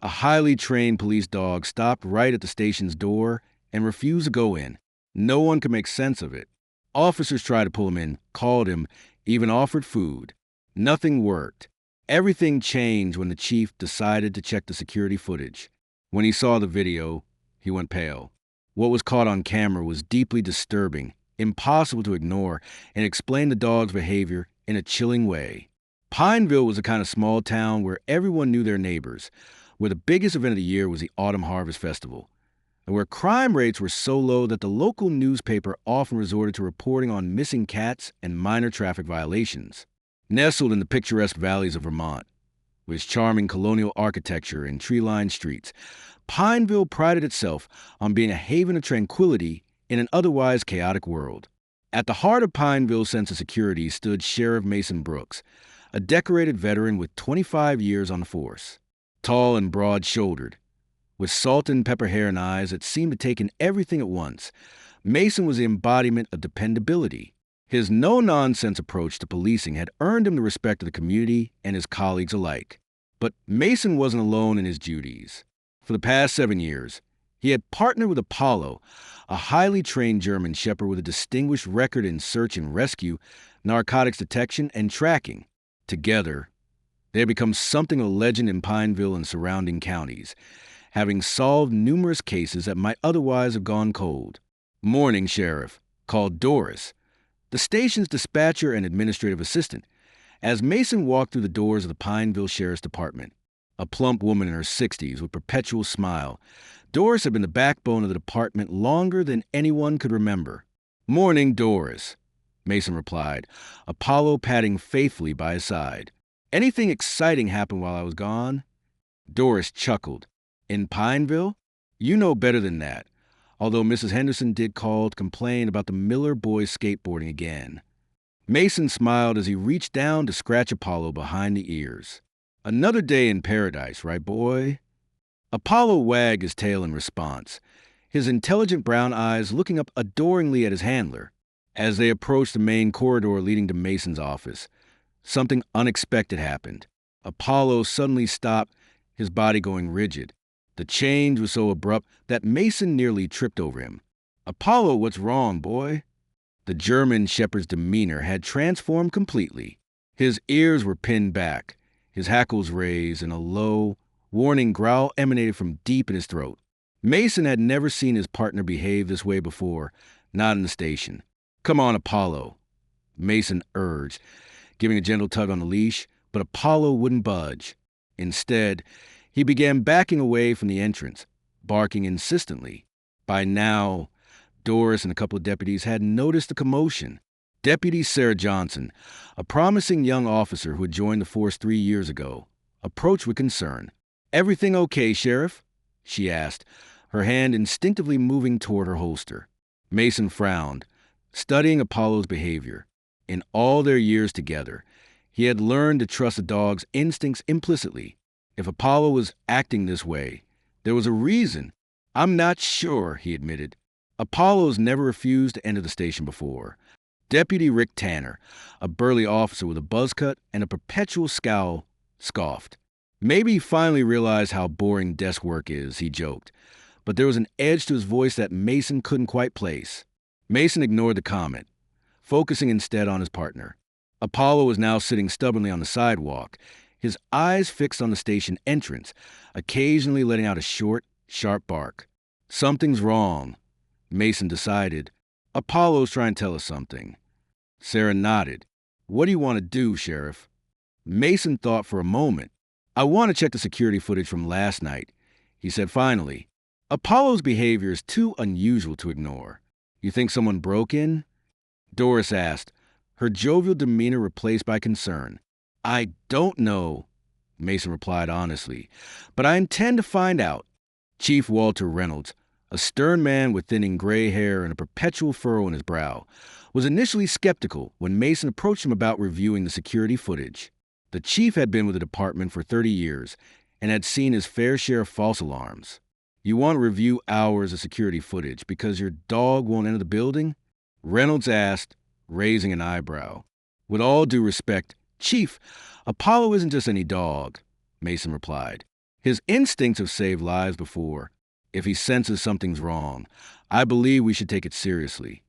A highly trained police dog stopped right at the station's door and refused to go in. No one could make sense of it. Officers tried to pull him in, called him, even offered food. Nothing worked. Everything changed when the chief decided to check the security footage. When he saw the video, he went pale. What was caught on camera was deeply disturbing, impossible to ignore, and explained the dog's behavior in a chilling way. Pineville was a kind of small town where everyone knew their neighbors, where the biggest event of the year was the Autumn Harvest Festival, and where crime rates were so low that the local newspaper often resorted to reporting on missing cats and minor traffic violations. Nestled in the picturesque valleys of Vermont, with its charming colonial architecture and tree-lined streets, Pineville prided itself on being a haven of tranquility in an otherwise chaotic world. At the heart of Pineville's sense of security stood Sheriff Mason Brooks, a decorated veteran with 25 years on the force. Tall and broad-shouldered, with salt and pepper hair and eyes that seemed to take in everything at once, Mason was the embodiment of dependability. His no-nonsense approach to policing had earned him the respect of the community and his colleagues alike. But Mason wasn't alone in his duties. For the past 7 years, he had partnered with Apollo, a highly trained German shepherd with a distinguished record in search and rescue, narcotics detection, and tracking. Together, they had become something of a legend in Pineville and surrounding counties, having solved numerous cases that might otherwise have gone cold. Morning Sheriff called Doris, the station's dispatcher and administrative assistant, as Mason walked through the doors of the Pineville Sheriff's Department. A plump woman in her 60s with a perpetual smile, Doris had been the backbone of the department longer than anyone could remember. "Morning, Doris," Mason replied, Apollo padding faithfully by his side. "Anything exciting happened while I was gone?" Doris chuckled. "In Pineville? You know better than that, although Mrs. Henderson did call to complain about the Miller boys skateboarding again." Mason smiled as he reached down to scratch Apollo behind the ears. "Another day in paradise, right, boy?" Apollo wagged his tail in response, his intelligent brown eyes looking up adoringly at his handler. As they approached the main corridor leading to Mason's office, something unexpected happened. Apollo suddenly stopped, his body going rigid. The change was so abrupt that Mason nearly tripped over him. "Apollo, what's wrong, boy?" The German shepherd's demeanor had transformed completely. His ears were pinned back, his hackles raised, and a low, warning growl emanated from deep in his throat. Mason had never seen his partner behave this way before, not in the station. "Come on, Apollo," Mason urged, giving a gentle tug on the leash, but Apollo wouldn't budge. Instead, he began backing away from the entrance, barking insistently. By now, Doris and a couple of deputies had noticed the commotion. Deputy Sarah Johnson, a promising young officer who had joined the force 3 years ago, approached with concern. "Everything okay, Sheriff?" she asked, her hand instinctively moving toward her holster. Mason frowned, studying Apollo's behavior. In all their years together, he had learned to trust the dog's instincts implicitly. If Apollo was acting this way, there was a reason. "I'm not sure," he admitted. Apollo's never refused to enter the station before. Deputy Rick Tanner, a burly officer with a buzz cut and a perpetual scowl, scoffed. "Maybe he finally realized how boring desk work is," he joked. But there was an edge to his voice that Mason couldn't quite place. Mason ignored the comment, focusing instead on his partner. Apollo was now sitting stubbornly on the sidewalk, his eyes fixed on the station entrance, occasionally letting out a short, sharp bark. "Something's wrong," Mason decided. "Apollo's trying to tell us something." Sarah nodded. "What do you want to do, Sheriff?" Mason thought for a moment. "I want to check the security footage from last night," he said finally. "Apollo's behavior is too unusual to ignore." "You think someone broke in?" Doris asked, her jovial demeanor replaced by concern. "I don't know," Mason replied honestly, "but I intend to find out." Chief Walter Reynolds, a stern man with thinning gray hair and a perpetual furrow in his brow, was initially skeptical when Mason approached him about reviewing the security footage. The chief had been with the department for 30 years and had seen his fair share of false alarms. "You want to review hours of security footage because your dog won't enter the building?" Reynolds asked, raising an eyebrow. "With all due respect, Chief, Apollo isn't just any dog," Mason replied. His instincts have saved lives before. If he senses something's wrong, I believe we should take it seriously."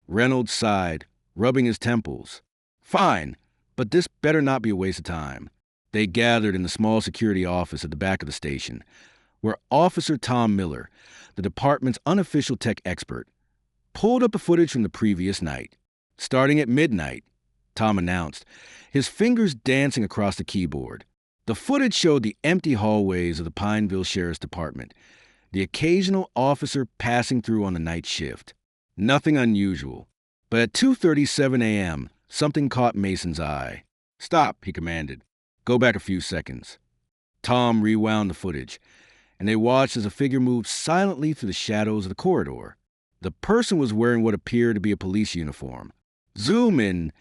Reynolds sighed, rubbing his temples. "Fine, but this better not be a waste of time." They gathered in the small security office at the back of the station, where Officer Tom Miller, the department's unofficial tech expert, pulled up the footage from the previous night. "Starting at midnight," Tom announced, his fingers dancing across the keyboard. The footage showed the empty hallways of the Pineville Sheriff's Department, the occasional officer passing through on the night shift. Nothing unusual. But at 2:37 a.m., something caught Mason's eye. "Stop," he commanded. "Go back a few seconds." Tom rewound the footage, and they watched as a figure moved silently through the shadows of the corridor. The person was wearing what appeared to be a police uniform. "Zoom in,"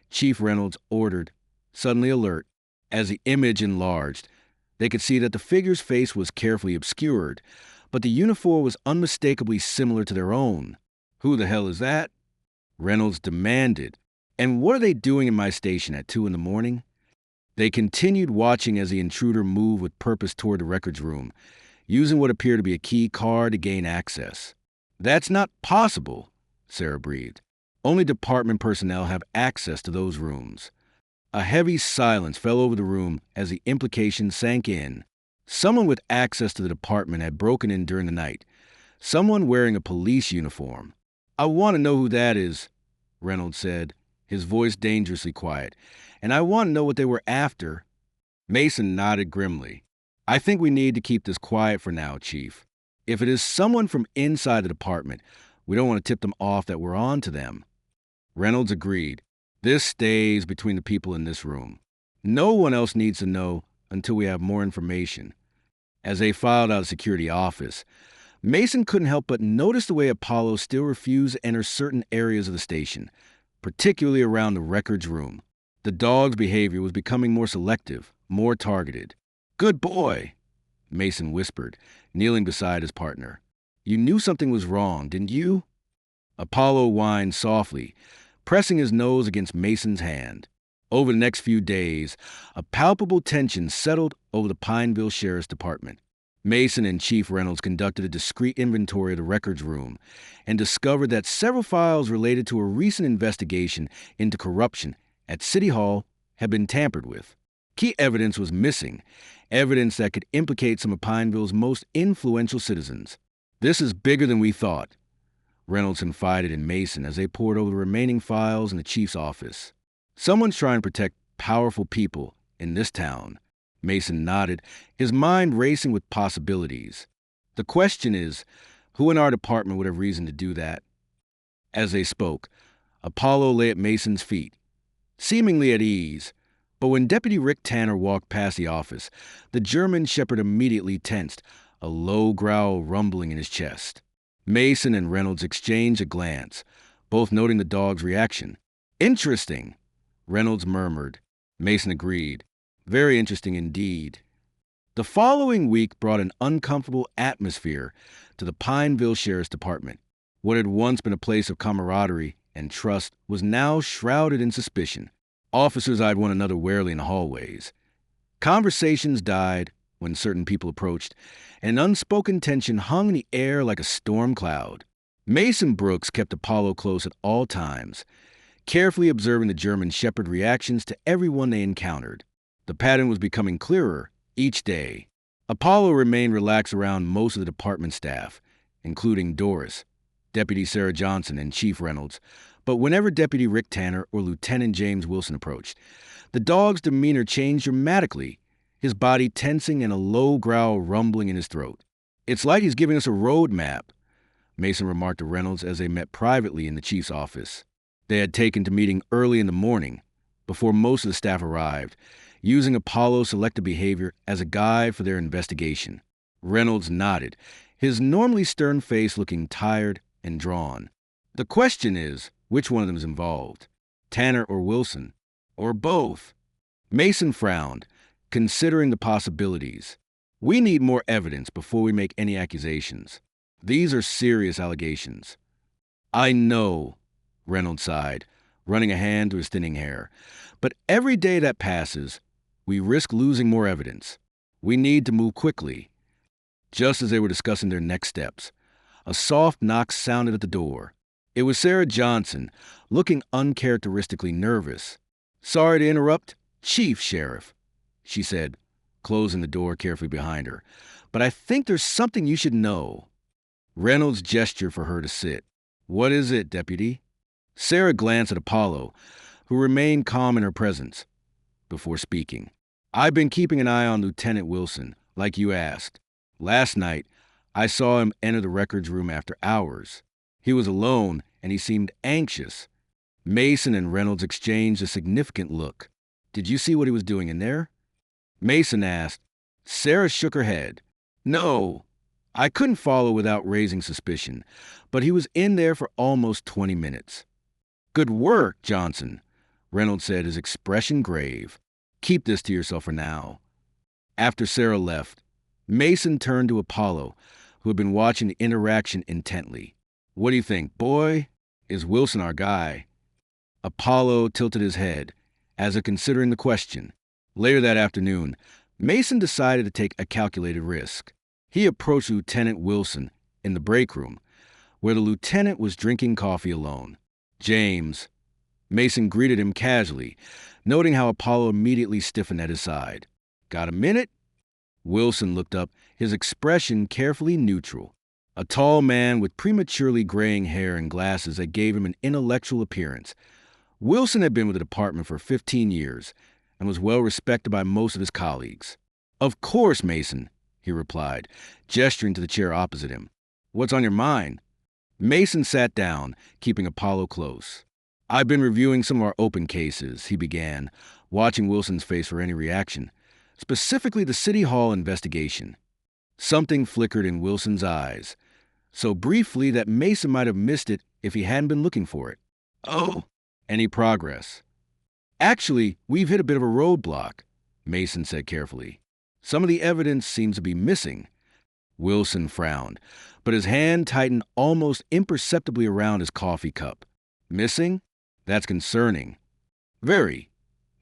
Chief Reynolds ordered, suddenly alert. As the image enlarged, they could see that the figure's face was carefully obscured, but the uniform was unmistakably similar to their own. "Who the hell is that?" Reynolds demanded. "And what are they doing in my station at 2 in the morning?" They continued watching as the intruder moved with purpose toward the records room, using what appeared to be a key card to gain access. "That's not possible," Sarah breathed. "Only department personnel have access to those rooms." A heavy silence fell over the room as the implication sank in. Someone with access to the department had broken in during the night. Someone wearing a police uniform. "I want to know who that is," Reynolds said, his voice dangerously quiet. "And I want to know what they were after." Mason nodded grimly. "I think we need to keep this quiet for now, Chief. If it is someone from inside the department, we don't want to tip them off that we're on to them." Reynolds agreed. "This stays between the people in this room. No one else needs to know until we have more information." As they filed out of the security office, Mason couldn't help but notice the way Apollo still refused to enter certain areas of the station, particularly around the records room. The dog's behavior was becoming more selective, more targeted. "Good boy," Mason whispered, kneeling beside his partner. "You knew something was wrong, didn't you?" Apollo whined softly, pressing his nose against Mason's hand. Over the next few days, a palpable tension settled over the Pineville Sheriff's Department. Mason and Chief Reynolds conducted a discreet inventory of the records room and discovered that several files related to a recent investigation into corruption at City Hall had been tampered with. Key evidence was missing, evidence that could implicate some of Pineville's most influential citizens. "This is bigger than we thought," Reynolds confided in Mason as they pored over the remaining files in the chief's office. "Someone's trying to protect powerful people in this town." Mason nodded, his mind racing with possibilities. "The question is, who in our department would have reason to do that?" As they spoke, Apollo lay at Mason's feet, seemingly at ease, but when Deputy Rick Tanner walked past the office, the German shepherd immediately tensed, a low growl rumbling in his chest. Mason and Reynolds exchanged a glance, both noting the dog's reaction. "Interesting," Reynolds murmured. Mason agreed. "Very interesting indeed." The following week brought an uncomfortable atmosphere to the Pineville Sheriff's Department. What had once been a place of camaraderie and trust was now shrouded in suspicion. Officers eyed one another warily in the hallways. Conversations died when certain people approached, and unspoken tension hung in the air like a storm cloud. Mason Brooks kept Apollo close at all times, carefully observing the German shepherd reactions to everyone they encountered. The pattern was becoming clearer each day. Apollo remained relaxed around most of the department staff, including Doris, Deputy Sarah Johnson, and Chief Reynolds, but whenever Deputy Rick Tanner or Lieutenant James Wilson approached, the dog's demeanor changed dramatically, his body tensing and a low growl rumbling in his throat. "It's like he's giving us a road map," Mason remarked to Reynolds as they met privately in the chief's office. They had taken to meeting early in the morning, before most of the staff arrived, using Apollo's selective behavior as a guide for their investigation. Reynolds nodded, his normally stern face looking tired and drawn. "The question is, which one of them is involved? Tanner or Wilson? Or both?" Mason frowned, considering the possibilities. "We need more evidence before we make any accusations. These are serious allegations." "I know," Reynolds sighed, running a hand through his thinning hair. "But every day that passes, we risk losing more evidence. We need to move quickly. Just as they were discussing their next steps, a soft knock sounded at the door. It was Sarah Johnson, looking uncharacteristically nervous. "Sorry to interrupt, Chief Sheriff," she said, closing the door carefully behind her. "But I think there's something you should know." Reynolds gestured for her to sit. "What is it, Deputy?" Sarah glanced at Apollo, who remained calm in her presence, before speaking. "I've been keeping an eye on Lieutenant Wilson, like you asked. Last night, I saw him enter the records room after hours. He was alone, and he seemed anxious." Mason and Reynolds exchanged a significant look. "Did you see what he was doing in there?" Mason asked. Sarah shook her head. "No, I couldn't follow without raising suspicion, but he was in there for almost 20 minutes. "Good work, Johnson," Reynolds said, his expression grave. "Keep this to yourself for now." After Sarah left, Mason turned to Apollo, who had been watching the interaction intently. "What do you think, boy? Is Wilson our guy?" Apollo tilted his head, as if considering the question. Later that afternoon, Mason decided to take a calculated risk. He approached Lieutenant Wilson in the break room, where the lieutenant was drinking coffee alone. "James." Mason greeted him casually, noting how Apollo immediately stiffened at his side. "Got a minute?" Wilson looked up, his expression carefully neutral. A tall man with prematurely graying hair and glasses that gave him an intellectual appearance. Wilson had been with the department for 15 years and was well respected by most of his colleagues. "Of course, Mason," he replied, gesturing to the chair opposite him. "What's on your mind?" Mason sat down, keeping Apollo close. "I've been reviewing some of our open cases," he began, watching Wilson's face for any reaction, specifically the City Hall investigation. Something flickered in Wilson's eyes, so briefly that Mason might have missed it if he hadn't been looking for it. "Oh, any progress?" "Actually, we've hit a bit of a roadblock," Mason said carefully. "Some of the evidence seems to be missing." Wilson frowned, but his hand tightened almost imperceptibly around his coffee cup. "Missing? That's concerning." "Very,"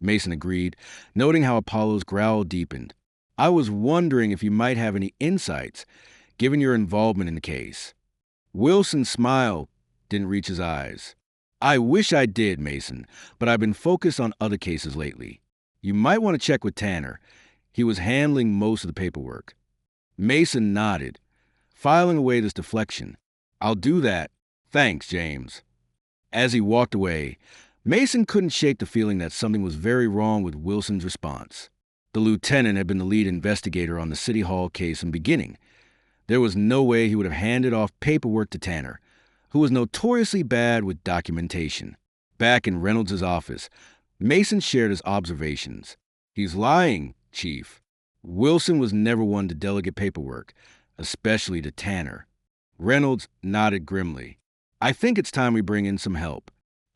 Mason agreed, noting how Apollo's growl deepened. "I was wondering if you might have any insights, given your involvement in the case." Wilson's smile didn't reach his eyes. "I wish I did, Mason, but I've been focused on other cases lately. You might want to check with Tanner. He was handling most of the paperwork." Mason nodded, filing away this deflection. "I'll do that. Thanks, James." As he walked away, Mason couldn't shake the feeling that something was very wrong with Wilson's response. The lieutenant had been the lead investigator on the City Hall case in the beginning. There was no way he would have handed off paperwork to Tanner, who was notoriously bad with documentation. Back in Reynolds' office, Mason shared his observations. "He's lying, Chief. Wilson was never one to delegate paperwork, especially to Tanner." Reynolds nodded grimly. "I think it's time we bring in some help.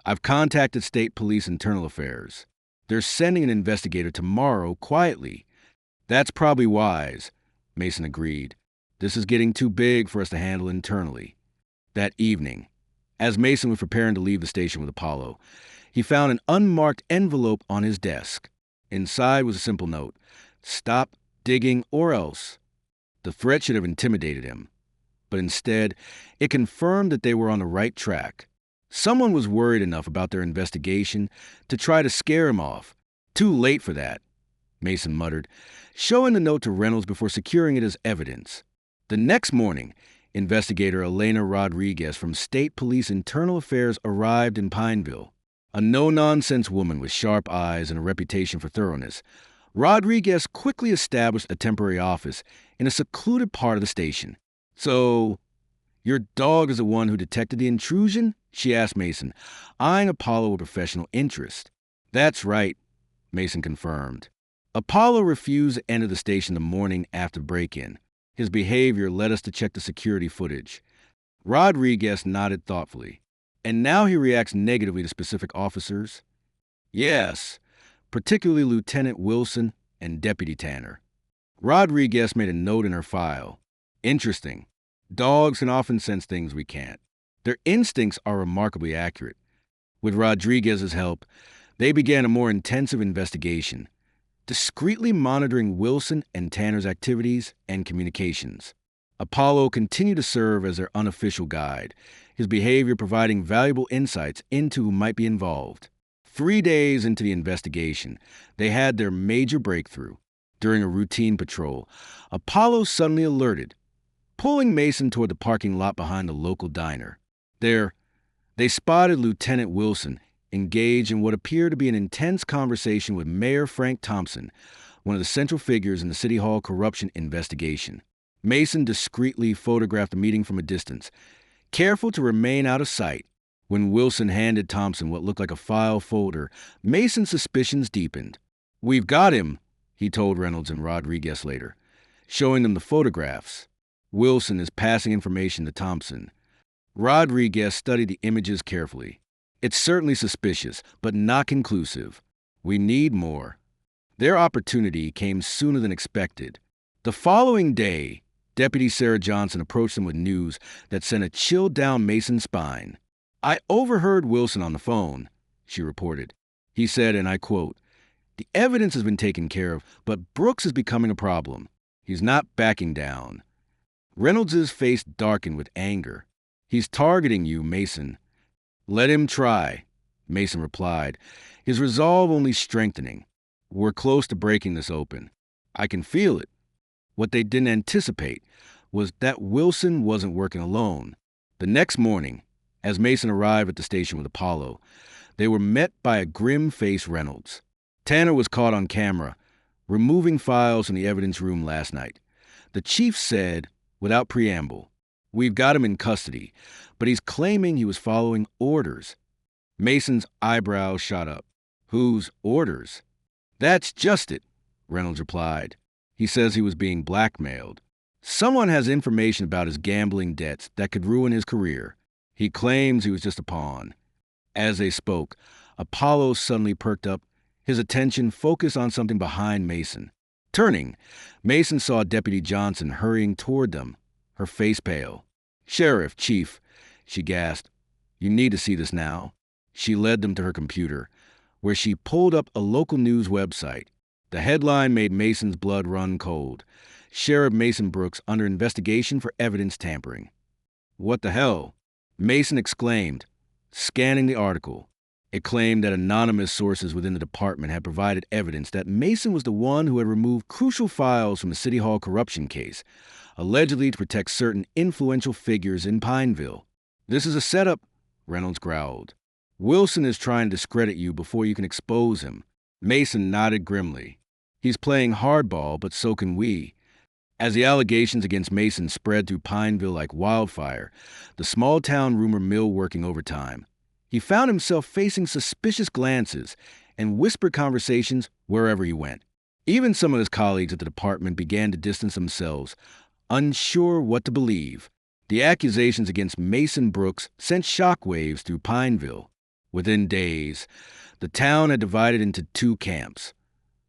I've contacted State Police Internal Affairs. They're sending an investigator tomorrow quietly." "That's probably wise," Mason agreed. "This is getting too big for us to handle internally." That evening, as Mason was preparing to leave the station with Apollo, he found an unmarked envelope on his desk. Inside was a simple note: "Stop digging or else." The threat should have intimidated him, but instead, it confirmed that they were on the right track. Someone was worried enough about their investigation to try to scare him off. "Too late for that," Mason muttered, showing the note to Reynolds before securing it as evidence. The next morning, investigator Elena Rodriguez from State Police Internal Affairs arrived in Pineville. A no-nonsense woman with sharp eyes and a reputation for thoroughness, Rodriguez quickly established a temporary office in a secluded part of the station. "So, your dog is the one who detected the intrusion?" she asked Mason, eyeing Apollo with professional interest. "That's right," Mason confirmed. Apollo refused to enter the station the morning after the break-in. His behavior led us to check the security footage. Rodriguez nodded thoughtfully. "And now he reacts negatively to specific officers?" "Yes, particularly Lieutenant Wilson and Deputy Tanner." Rodriguez made a note in her file. "Interesting. Dogs can often sense things we can't. Their instincts are remarkably accurate." With Rodriguez's help, they began a more intensive investigation. discreetly monitoring Wilson and Tanner's activities and communications. Apollo continued to serve as their unofficial guide, his behavior providing valuable insights into who might be involved. 3 days into the investigation, they had their major breakthrough. During a routine patrol, Apollo suddenly alerted, pulling Mason toward the parking lot behind the local diner. There, they spotted Lieutenant Wilson engaged in what appeared to be an intense conversation with Mayor Frank Thompson, one of the central figures in the City Hall corruption investigation. Mason discreetly photographed the meeting from a distance, careful to remain out of sight. When Wilson handed Thompson what looked like a file folder, Mason's suspicions deepened. "We've got him," he told Reynolds and Rodriguez later, showing them the photographs. Wilson is passing information to Thompson. Rodriguez studied the images carefully. "It's certainly suspicious, but not conclusive. We need more." Their opportunity came sooner than expected. The following day, Deputy Sarah Johnson approached them with news that sent a chill down Mason's spine. "I overheard Wilson on the phone," she reported. He said, and I quote, "The evidence has been taken care of, but Brooks is becoming a problem. He's not backing down." Reynolds' face darkened with anger. "He's targeting you, Mason." "Let him try," Mason replied, his resolve only strengthening. "We're close to breaking this open. I can feel it." What they didn't anticipate was that Wilson wasn't working alone. The next morning, as Mason arrived at the station with Apollo, they were met by a grim-faced Reynolds. Tanner was caught on camera, removing files from the evidence room last night. The chief said, without preamble, "We've got him in custody, but he's claiming he was following orders." Mason's eyebrows shot up. "Whose orders?" "That's just it," Reynolds replied. "He says he was being blackmailed. Someone has information about his gambling debts that could ruin his career. He claims he was just a pawn." As they spoke, Apollo suddenly perked up, his attention focused on something behind Mason. Turning, Mason saw Deputy Johnson hurrying toward them, her face pale. "Sheriff, Chief," she gasped, "you need to see this now." She led them to her computer, where she pulled up a local news website. The headline made Mason's blood run cold. "Sheriff Mason Brooks under investigation for evidence tampering." "What the hell?" Mason exclaimed, scanning the article. It claimed that anonymous sources within the department had provided evidence that Mason was the one who had removed crucial files from the City Hall corruption case, allegedly to protect certain influential figures in Pineville. "This is a setup," Reynolds growled. "Wilson is trying to discredit you before you can expose him." Mason nodded grimly. "He's playing hardball, but so can we." As the allegations against Mason spread through Pineville like wildfire, the small-town rumor mill working overtime, he found himself facing suspicious glances and whispered conversations wherever he went. Even some of his colleagues at the department began to distance themselves, unsure what to believe. The accusations against Mason Brooks sent shockwaves through Pineville. Within days, the town had divided into two camps: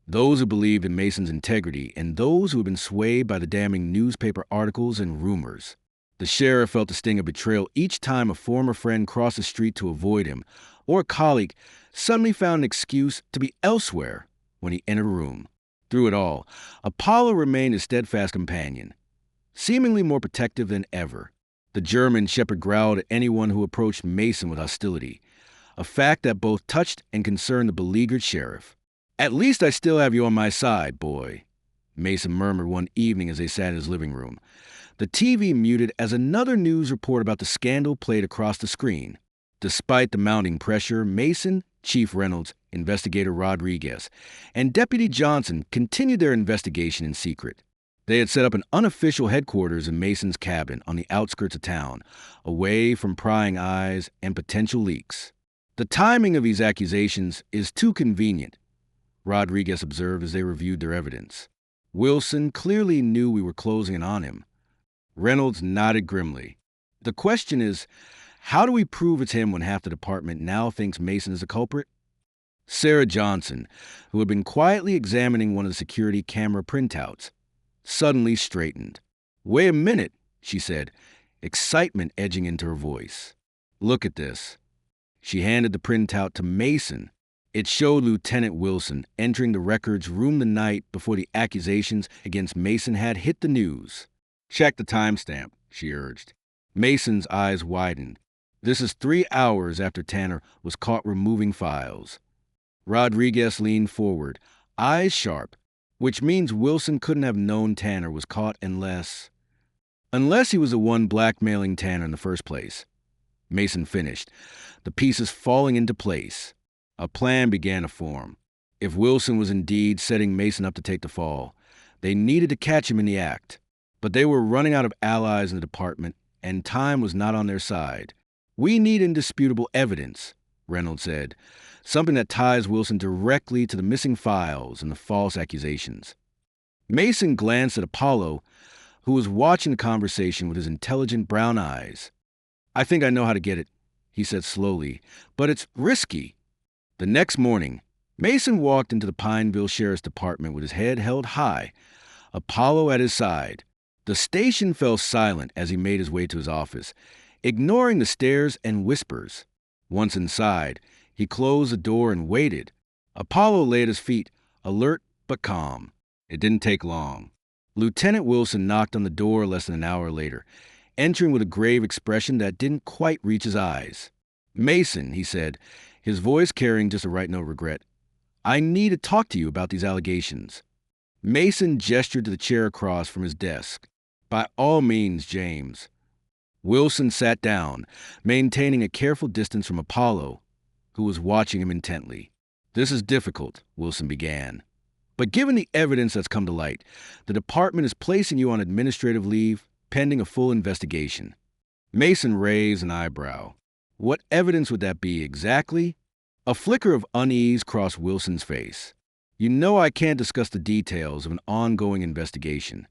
those who believed in Mason's integrity and those who had been swayed by the damning newspaper articles and rumors. The sheriff felt the sting of betrayal each time a former friend crossed the street to avoid him, or a colleague suddenly found an excuse to be elsewhere when he entered a room. Through it all, Apollo remained his steadfast companion, seemingly more protective than ever. The German shepherd growled at anyone who approached Mason with hostility, a fact that both touched and concerned the beleaguered sheriff. "At least I still have you on my side, boy," Mason murmured one evening as they sat in his living room. The TV muted as another news report about the scandal played across the screen. Despite the mounting pressure, Mason, Chief Reynolds, Investigator Rodriguez, and Deputy Johnson continued their investigation in secret. They had set up an unofficial headquarters in Mason's cabin on the outskirts of town, away from prying eyes and potential leaks. "The timing of these accusations is too convenient," Rodriguez observed as they reviewed their evidence. "Wilson clearly knew we were closing in on him." Reynolds nodded grimly. "The question is, how do we prove it's him when half the department now thinks Mason is a culprit?" Sarah Johnson, who had been quietly examining one of the security camera printouts, suddenly straightened. "Wait a minute," she said, excitement edging into her voice. "Look at this." She handed the printout to Mason, It showed Lieutenant Wilson entering the records room the night before the accusations against Mason had hit the news. "Check the timestamp," she urged. Mason's eyes widened. "This is 3 hours after Tanner was caught removing files." Rodriguez leaned forward, eyes sharp, which means Wilson couldn't have known Tanner was caught unless he was the one blackmailing Tanner in the first place. Mason finished, the pieces falling into place. A plan began to form. If Wilson was indeed setting Mason up to take the fall, they needed to catch him in the act. But they were running out of allies in the department, and time was not on their side. "We need indisputable evidence," Reynolds said, "something that ties Wilson directly to the missing files and the false accusations." Mason glanced at Apollo, who was watching the conversation with his intelligent brown eyes. "I think I know how to get it," he said slowly, "but it's risky." The next morning, Mason walked into the Pineville Sheriff's Department with his head held high, Apollo at his side. The station fell silent as he made his way to his office, ignoring the stares and whispers. Once inside, he closed the door and waited. Apollo lay at his feet, alert but calm. It didn't take long. Lieutenant Wilson knocked on the door less than an hour later, entering with a grave expression that didn't quite reach his eyes. "Mason," he said, his voice carrying just the right note of regret, "I need to talk to you about these allegations." Mason gestured to the chair across from his desk. "By all means, James." Wilson sat down, maintaining a careful distance from Apollo, who was watching him intently. "This is difficult," Wilson began. "But given the evidence that's come to light, the department is placing you on administrative leave pending a full investigation." Mason raised an eyebrow. "What evidence would that be exactly?" A flicker of unease crossed Wilson's face. "You know I can't discuss the details of an ongoing investigation."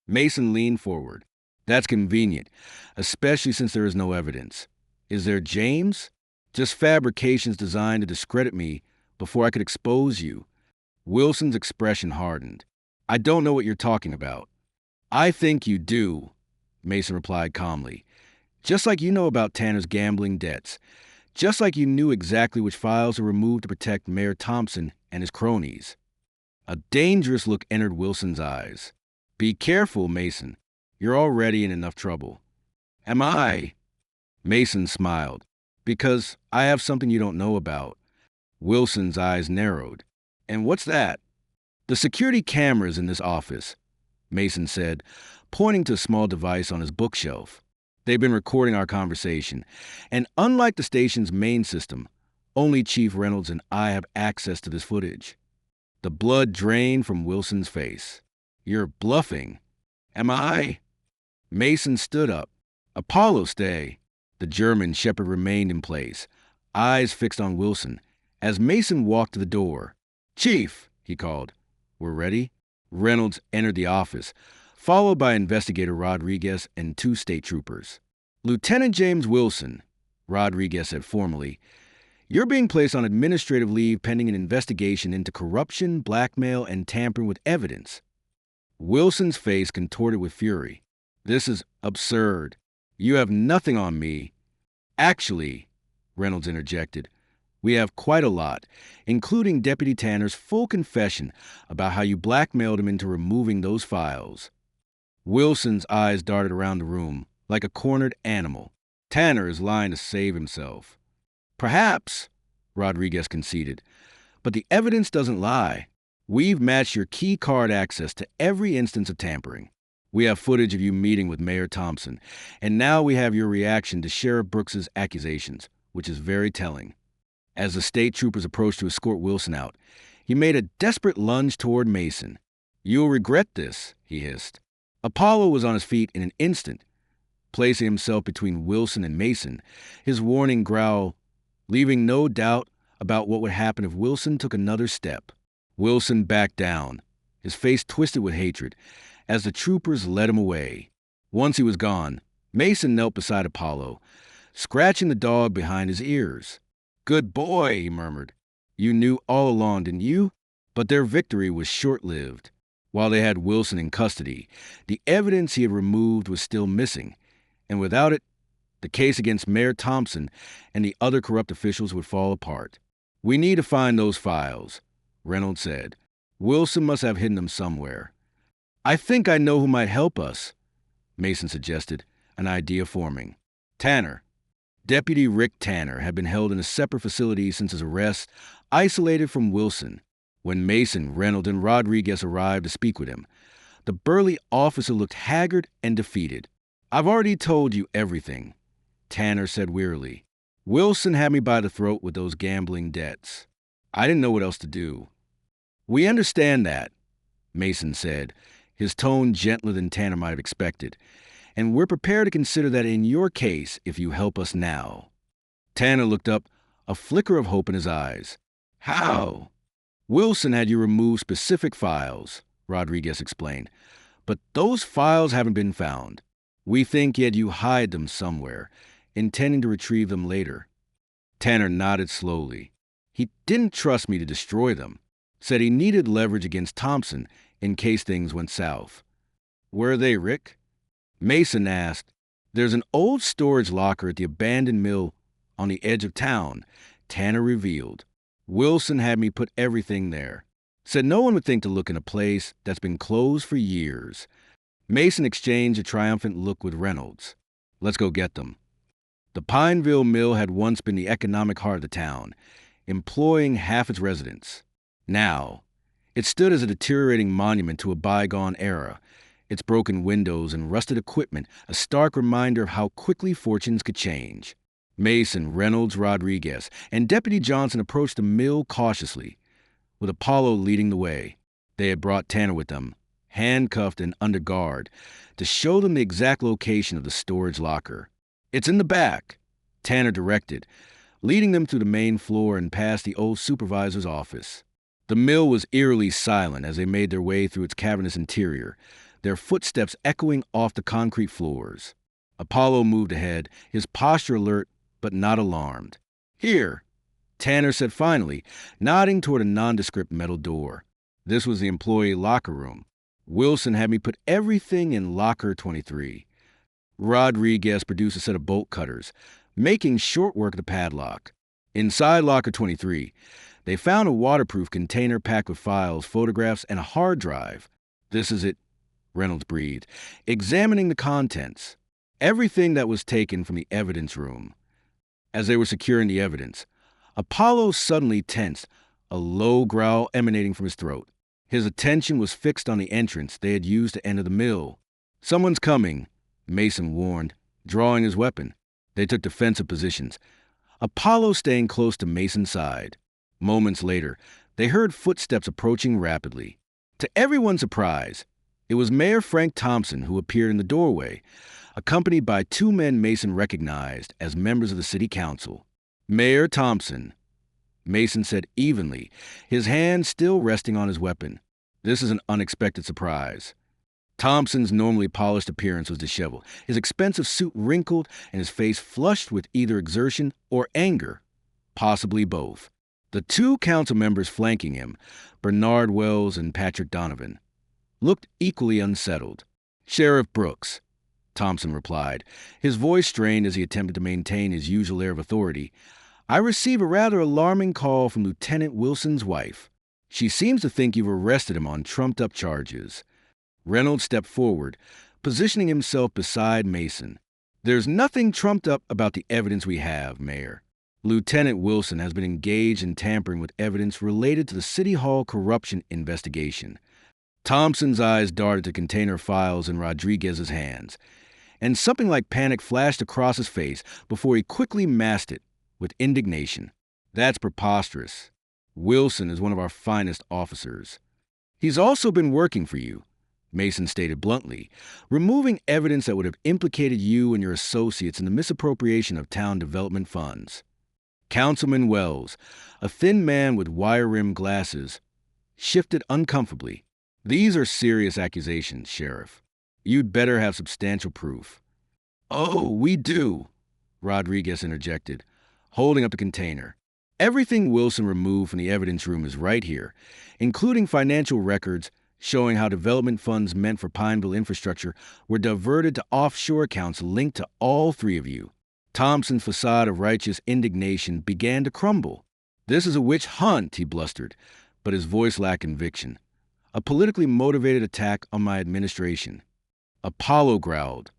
Mason leaned forward. "That's convenient, especially since there is no evidence. Is there, James? Just fabrications designed to discredit me before I could expose you." Wilson's expression hardened. "I don't know what you're talking about." "I think you do," Mason replied calmly. "Just like you know about Tanner's gambling debts. Just like you knew exactly which files were removed to protect Mayor Thompson and his cronies." A dangerous look entered Wilson's eyes. "Be careful, Mason. You're already in enough trouble." "Am I?" Mason smiled. "Because I have something you don't know about." Wilson's eyes narrowed. "And what's that?" "The security cameras in this office," Mason said, pointing to a small device on his bookshelf. "They've been recording our conversation, and unlike the station's main system, only Chief Reynolds and I have access to this footage." The blood drained from Wilson's face. "You're bluffing." "Am I?" Mason stood up. "Apollo, stay." The German shepherd remained in place, eyes fixed on Wilson, as Mason walked to the door. "Chief," he called. "We're ready?" Reynolds entered the office, followed by Investigator Rodriguez and 2 state troopers. "Lieutenant James Wilson," Rodriguez said formally, "you're being placed on administrative leave pending an investigation into corruption, blackmail, and tampering with evidence." Wilson's face contorted with fury. "This is absurd. You have nothing on me." "Actually," Reynolds interjected, "we have quite a lot, including Deputy Tanner's full confession about how you blackmailed him into removing those files." Wilson's eyes darted around the room like a cornered animal. "Tanner is lying to save himself." "Perhaps," Rodriguez conceded, "but the evidence doesn't lie. We've matched your key card access to every instance of tampering. We have footage of you meeting with Mayor Thompson, and now we have your reaction to Sheriff Brooks's accusations, which is very telling." As the state troopers approached to escort Wilson out, he made a desperate lunge toward Mason. "You'll regret this," he hissed. Apollo was on his feet in an instant, placing himself between Wilson and Mason, his warning growl leaving no doubt about what would happen if Wilson took another step. Wilson backed down, his face twisted with hatred, as the troopers led him away. Once he was gone, Mason knelt beside Apollo, scratching the dog behind his ears. "Good boy," he murmured. "You knew all along, didn't you?" But their victory was short-lived. While they had Wilson in custody, the evidence he had removed was still missing, and without it, the case against Mayor Thompson and the other corrupt officials would fall apart. We need to find those files, Reynolds said. Wilson must have hidden them somewhere. I think I know who might help us, Mason suggested, an idea forming. Tanner. Deputy Rick Tanner had been held in a separate facility since his arrest, isolated from Wilson. When Mason, Reynolds, and Rodriguez arrived to speak with him, the burly officer looked haggard and defeated. I've already told you everything, Tanner said wearily. Wilson had me by the throat with those gambling debts. I didn't know what else to do. We understand that, Mason said, his tone gentler than Tanner might have expected, and we're prepared to consider that in your case if you help us now. Tanner looked up, a flicker of hope in his eyes. How? Wilson had you remove specific files, Rodriguez explained, but those files haven't been found. We think he had you hide them somewhere, intending to retrieve them later. Tanner nodded slowly. He didn't trust me to destroy them. Said he needed leverage against Thompson in case things went south. Where are they, Rick? Mason asked. There's an old storage locker at the abandoned mill on the edge of town, Tanner revealed. Wilson had me put everything there. Said no one would think to look in a place that's been closed for years. Mason exchanged a triumphant look with Reynolds. Let's go get them. The Pineville Mill had once been the economic heart of the town, employing half its residents. Now, it stood as a deteriorating monument to a bygone era, its broken windows and rusted equipment a stark reminder of how quickly fortunes could change. Mason, Reynolds, Rodriguez, and Deputy Johnson approached the mill cautiously, with Apollo leading the way. They had brought Tanner with them, handcuffed and under guard, to show them the exact location of the storage locker. It's in the back, Tanner directed, leading them through the main floor and past the old supervisor's office. The mill was eerily silent as they made their way through its cavernous interior, their footsteps echoing off the concrete floors. Apollo moved ahead, his posture alert but not alarmed. Here, Tanner said finally, nodding toward a nondescript metal door. This was the employee locker room. Wilson had me put everything in locker 23. Rodriguez produced a set of bolt cutters, making short work of the padlock. Inside locker 23, they found a waterproof container packed with files, photographs, and a hard drive. This is it, Reynolds breathed, examining the contents. Everything that was taken from the evidence room. As they were securing the evidence, Apollo suddenly tensed, a low growl emanating from his throat. His attention was fixed on the entrance they had used to enter the mill. Someone's coming, Mason warned, drawing his weapon. They took defensive positions, Apollo staying close to Mason's side. Moments later, they heard footsteps approaching rapidly. To everyone's surprise, it was Mayor Frank Thompson who appeared in the doorway, accompanied by two men Mason recognized as members of the city council. Mayor Thompson, Mason said evenly, his hand still resting on his weapon. This is an unexpected surprise. Thompson's normally polished appearance was disheveled, his expensive suit wrinkled, and his face flushed with either exertion or anger, possibly both. The two council members flanking him, Bernard Wells and Patrick Donovan, looked equally unsettled. Sheriff Brooks, Thompson replied, his voice strained as he attempted to maintain his usual air of authority. I receive a rather alarming call from Lieutenant Wilson's wife. She seems to think you've arrested him on trumped-up charges. Reynolds stepped forward, positioning himself beside Mason. There's nothing trumped up about the evidence we have, Mayor. Lieutenant Wilson has been engaged in tampering with evidence related to the City Hall corruption investigation. Thompson's eyes darted to container files in Rodriguez's hands, and something like panic flashed across his face before he quickly masked it with indignation. That's preposterous. Wilson is one of our finest officers. He's also been working for you, Mason stated bluntly, removing evidence that would have implicated you and your associates in the misappropriation of town development funds. Councilman Wells, a thin man with wire-rimmed glasses, shifted uncomfortably. These are serious accusations, Sheriff. You'd better have substantial proof. Oh, we do, Rodriguez interjected, holding up the container. Everything Wilson removed from the evidence room is right here, including financial records showing how development funds meant for Pineville infrastructure were diverted to offshore accounts linked to all three of you. Thompson's facade of righteous indignation began to crumble. "This is a witch hunt," he blustered, but his voice lacked conviction. "A politically motivated attack on my administration." Apollo growled,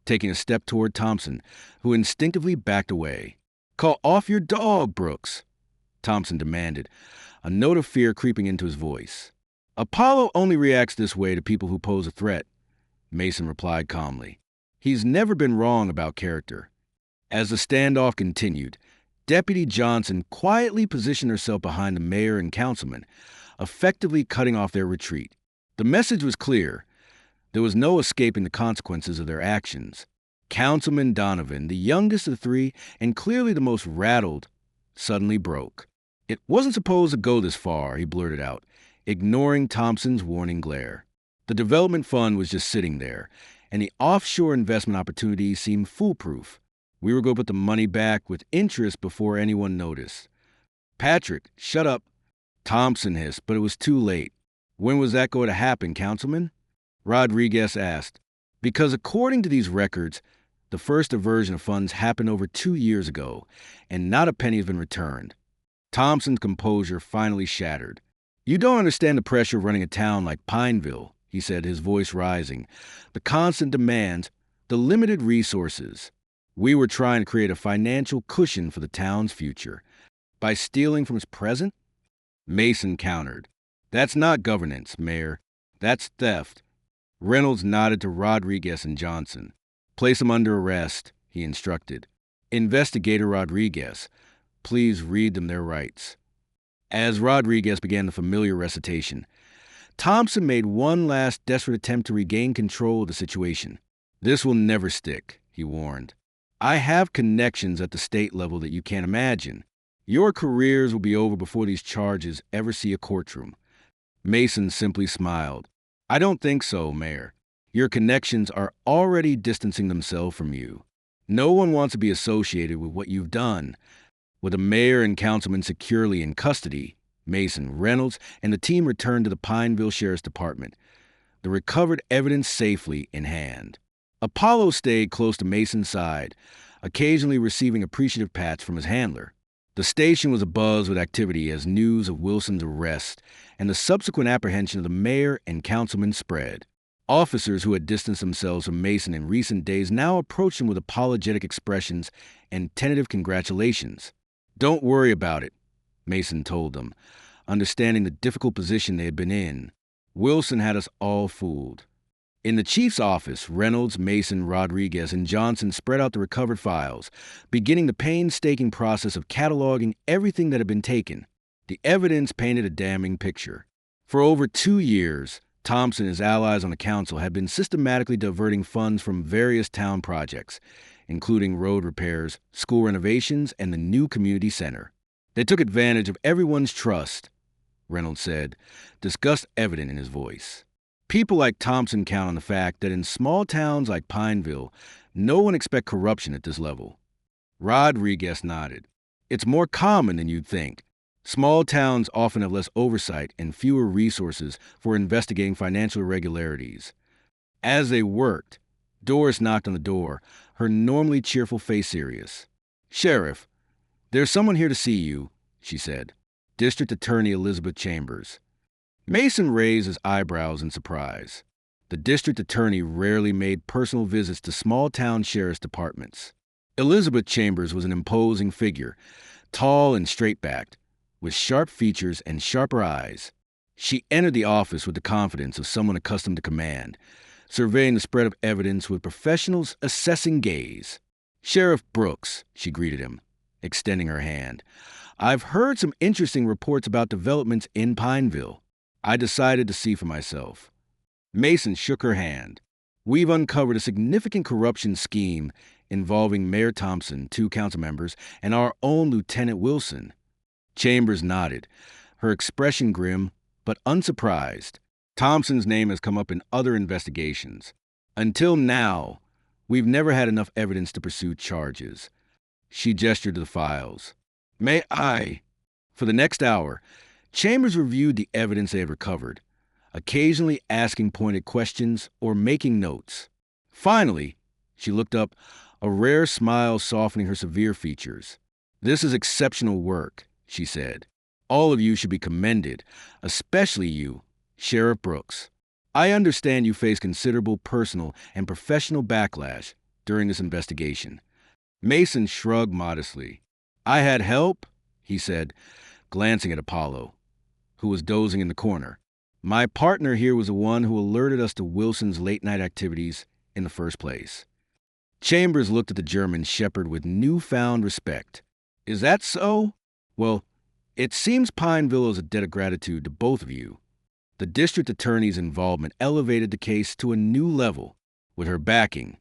taking a step toward Thompson, who instinctively backed away. "Call off your dog, Brooks," Thompson demanded, a note of fear creeping into his voice. "Apollo only reacts this way to people who pose a threat," Mason replied calmly. "He's never been wrong about character." As the standoff continued, Deputy Johnson quietly positioned herself behind the mayor and councilman, effectively cutting off their retreat. The message was clear. There was no escaping the consequences of their actions. Councilman Donovan, the youngest of the three and clearly the most rattled, suddenly broke. "It wasn't supposed to go this far," he blurted out, ignoring Thompson's warning glare. The development fund was just sitting there, and the offshore investment opportunity seemed foolproof. We were going to put the money back with interest before anyone noticed. "Patrick, shut up," Thompson hissed, but it was too late. "When was that going to happen, Councilman?" Rodriguez asked. "Because according to these records, the first diversion of funds happened over 2 years ago, and not a penny has been returned." Thompson's composure finally shattered. "You don't understand the pressure of running a town like Pineville," he said, his voice rising. "The constant demands, the limited resources. We were trying to create a financial cushion for the town's future. By stealing from its present?" Mason countered. "That's not governance, Mayor. That's theft." Reynolds nodded to Rodriguez and Johnson. "Place them under arrest," he instructed. "Investigator Rodriguez, please read them their rights." As Rodriguez began the familiar recitation, Thompson made one last desperate attempt to regain control of the situation. "This will never stick," he warned. "I have connections at the state level that you can't imagine. Your careers will be over before these charges ever see a courtroom." Mason simply smiled. "I don't think so, Mayor. Your connections are already distancing themselves from you. No one wants to be associated with what you've done." With the mayor and councilman securely in custody, Mason, Reynolds, and the team returned to the Pineville Sheriff's Department, the recovered evidence safely in hand. Apollo stayed close to Mason's side, occasionally receiving appreciative pats from his handler. The station was abuzz with activity as news of Wilson's arrest and the subsequent apprehension of the mayor and councilman spread. Officers who had distanced themselves from Mason in recent days now approached him with apologetic expressions and tentative congratulations. "Don't worry about it," Mason told them, understanding the difficult position they had been in. "Wilson had us all fooled." In the chief's office, Reynolds, Mason, Rodriguez, and Johnson spread out the recovered files, beginning the painstaking process of cataloging everything that had been taken. The evidence painted a damning picture. For over 2 years, Thompson and his allies on the council had been systematically diverting funds from various town projects, including road repairs, school renovations, and the new community center. "They took advantage of everyone's trust," Reynolds said, disgust evident in his voice. "People like Thompson count on the fact that in small towns like Pineville, no one expects corruption at this level." Rodriguez nodded. "It's more common than you'd think. Small towns often have less oversight and fewer resources for investigating financial irregularities." As they worked, Doris knocked on the door, her normally cheerful face serious. "Sheriff, there's someone here to see you," she said. "District Attorney Elizabeth Chambers." Mason raised his eyebrows in surprise. The district attorney rarely made personal visits to small-town sheriff's departments. Elizabeth Chambers was an imposing figure, tall and straight-backed, with sharp features and sharper eyes. She entered the office with the confidence of someone accustomed to command, surveying the spread of evidence with professional's assessing gaze. "Sheriff Brooks," she greeted him, extending her hand. "I've heard some interesting reports about developments in Pineville. I decided to see for myself." Mason shook her hand. "We've uncovered a significant corruption scheme involving Mayor Thompson, 2 council members, and our own Lieutenant Wilson." Chambers nodded, her expression grim but unsurprised. "Thompson's name has come up in other investigations. Until now, we've never had enough evidence to pursue charges." She gestured to the files. "May I?" For the next hour, Chambers reviewed the evidence they had recovered, occasionally asking pointed questions or making notes. Finally, she looked up, a rare smile softening her severe features. "This is exceptional work," she said. "All of you should be commended, especially you, Sheriff Brooks. I understand you face considerable personal and professional backlash during this investigation." Mason shrugged modestly. "I had help," he said, glancing at Apollo, who was dozing in the corner. "My partner here was the one who alerted us to Wilson's late-night activities in the first place." Chambers looked at the German shepherd with newfound respect. "Is that so? Well, it seems Pineville owes a debt of gratitude to both of you." The district attorney's involvement elevated the case to a new level. With her backing,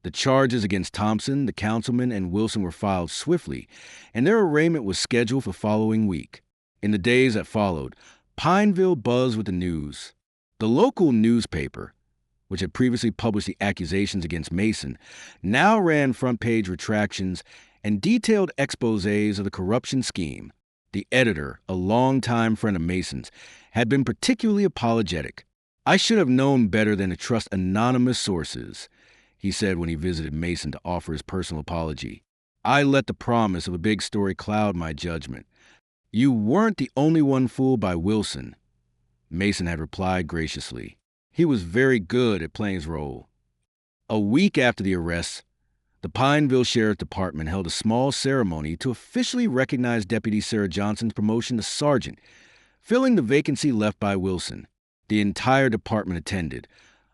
the charges against Thompson, the councilman, and Wilson were filed swiftly, and their arraignment was scheduled for the following week. In the days that followed, Pineville buzzed with the news. The local newspaper, which had previously published the accusations against Mason, now ran front-page retractions and detailed exposés of the corruption scheme. The editor, a longtime friend of Mason's, had been particularly apologetic. "I should have known better than to trust anonymous sources," he said when he visited Mason to offer his personal apology. "I let the promise of a big story cloud my judgment." "You weren't the only one fooled by Wilson," Mason had replied graciously. "He was very good at playing his role." A week after the arrests, the Pineville Sheriff's Department held a small ceremony to officially recognize Deputy Sarah Johnson's promotion to sergeant, filling the vacancy left by Wilson. The entire department attended,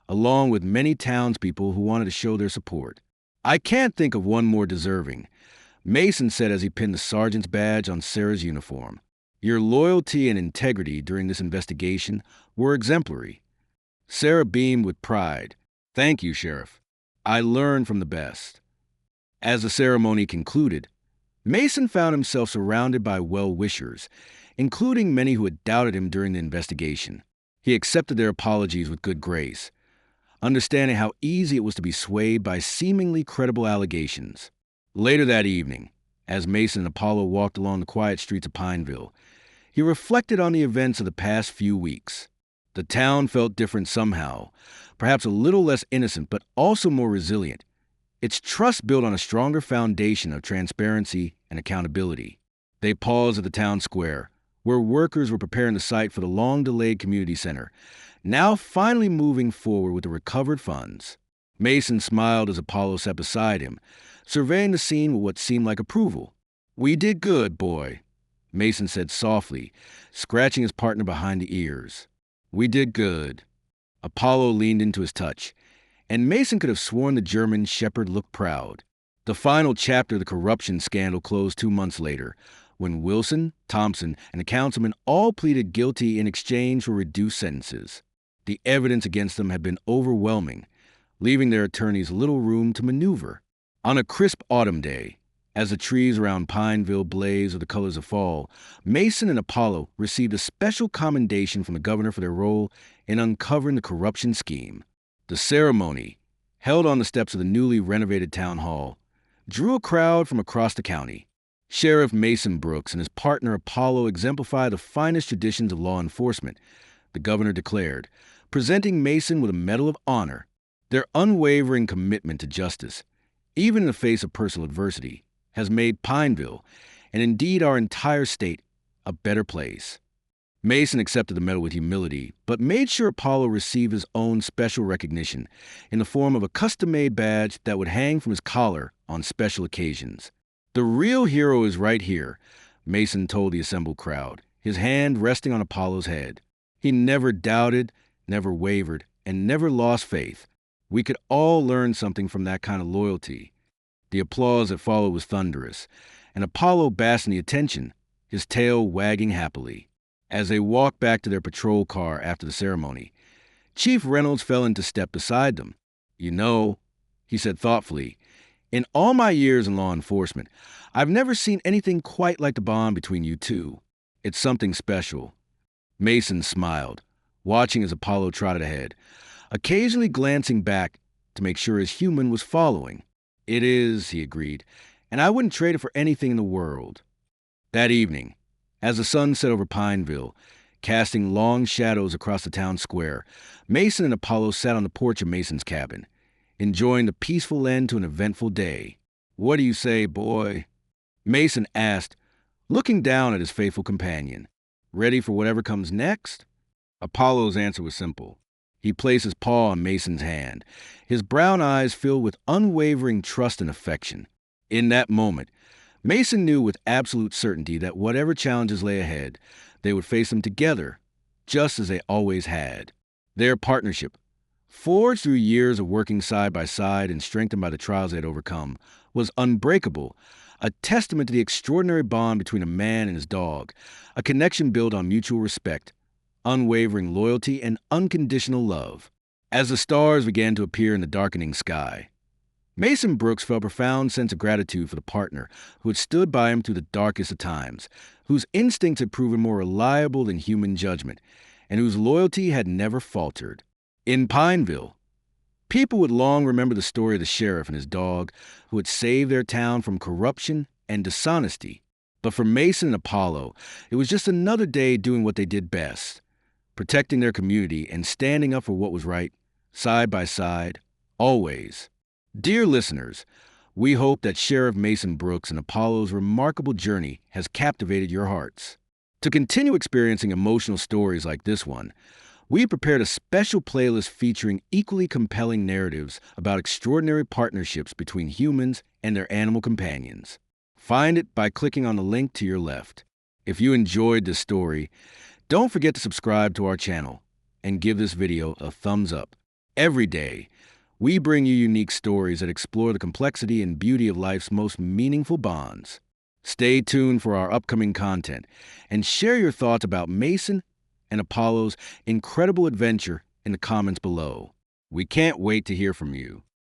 along with many townspeople who wanted to show their support. "I can't think of one more deserving," Mason said as he pinned the sergeant's badge on Sarah's uniform. "Your loyalty and integrity during this investigation were exemplary." Sarah beamed with pride. "Thank you, Sheriff. I learned from the best." As the ceremony concluded, Mason found himself surrounded by well-wishers, including many who had doubted him during the investigation. He accepted their apologies with good grace, understanding how easy it was to be swayed by seemingly credible allegations. Later that evening, as Mason and Apollo walked along the quiet streets of Pineville, he reflected on the events of the past few weeks. The town felt different somehow, perhaps a little less innocent, but also more resilient. Its trust built on a stronger foundation of transparency and accountability. They paused at the town square, where workers were preparing the site for the long-delayed community center, now finally moving forward with the recovered funds. Mason smiled as Apollo sat beside him, surveying the scene with what seemed like approval. "We did good, boy," Mason said softly, scratching his partner behind the ears. "We did good." Apollo leaned into his touch, and Mason could have sworn the German shepherd looked proud. The final chapter of the corruption scandal closed 2 months later, when Wilson, Thompson, and the councilman all pleaded guilty in exchange for reduced sentences. The evidence against them had been overwhelming, leaving their attorneys little room to maneuver. On a crisp autumn day, as the trees around Pineville blazed with the colors of fall, Mason and Apollo received a special commendation from the governor for their role in uncovering the corruption scheme. The ceremony, held on the steps of the newly renovated town hall, drew a crowd from across the county. Sheriff Mason Brooks and his partner Apollo exemplify the finest traditions of law enforcement, the governor declared, presenting Mason with a Medal of Honor. Their unwavering commitment to justice, even in the face of personal adversity, has made Pineville, and indeed our entire state, a better place. Mason accepted the medal with humility, but made sure Apollo received his own special recognition in the form of a custom-made badge that would hang from his collar on special occasions. "The real hero is right here," Mason told the assembled crowd, his hand resting on Apollo's head. "He never doubted, never wavered, and never lost faith. We could all learn something from that kind of loyalty." The applause that followed was thunderous, and Apollo basked in the attention, his tail wagging happily. As they walked back to their patrol car after the ceremony, Chief Reynolds fell into step beside them. "You know," he said thoughtfully, "in all my years in law enforcement, I've never seen anything quite like the bond between you two. It's something special." Mason smiled, watching as Apollo trotted ahead, occasionally glancing back to make sure his human was following. "It is," he agreed, "and I wouldn't trade it for anything in the world." That evening, as the sun set over Pineville, casting long shadows across the town square, Mason and Apollo sat on the porch of Mason's cabin, enjoying the peaceful end to an eventful day. "What do you say, boy?" Mason asked, looking down at his faithful companion. Ready for whatever comes next? Apollo's answer was simple. He placed his paw on Mason's hand, his brown eyes filled with unwavering trust and affection. In that moment, Mason knew with absolute certainty that whatever challenges lay ahead, they would face them together, just as they always had. Their partnership, forged through years of working side by side and strengthened by the trials they had overcome, was unbreakable, a testament to the extraordinary bond between a man and his dog, a connection built on mutual respect, unwavering loyalty, and unconditional love. As the stars began to appear in the darkening sky, Mason Brooks felt a profound sense of gratitude for the partner who had stood by him through the darkest of times, whose instincts had proven more reliable than human judgment, and whose loyalty had never faltered. In Pineville, people would long remember the story of the sheriff and his dog who had saved their town from corruption and dishonesty. But for Mason and Apollo, it was just another day doing what they did best, protecting their community and standing up for what was right, side by side, always. Dear listeners, we hope that Sheriff Mason Brooks and Apollo's remarkable journey has captivated your hearts. To continue experiencing emotional stories like this one, we prepared a special playlist featuring equally compelling narratives about extraordinary partnerships between humans and their animal companions. Find it by clicking on the link to your left. If you enjoyed this story, don't forget to subscribe to our channel and give this video a thumbs up. Every day, we bring you unique stories that explore the complexity and beauty of life's most meaningful bonds. Stay tuned for our upcoming content and share your thoughts about Mason and Apollo's incredible adventure in the comments below. We can't wait to hear from you.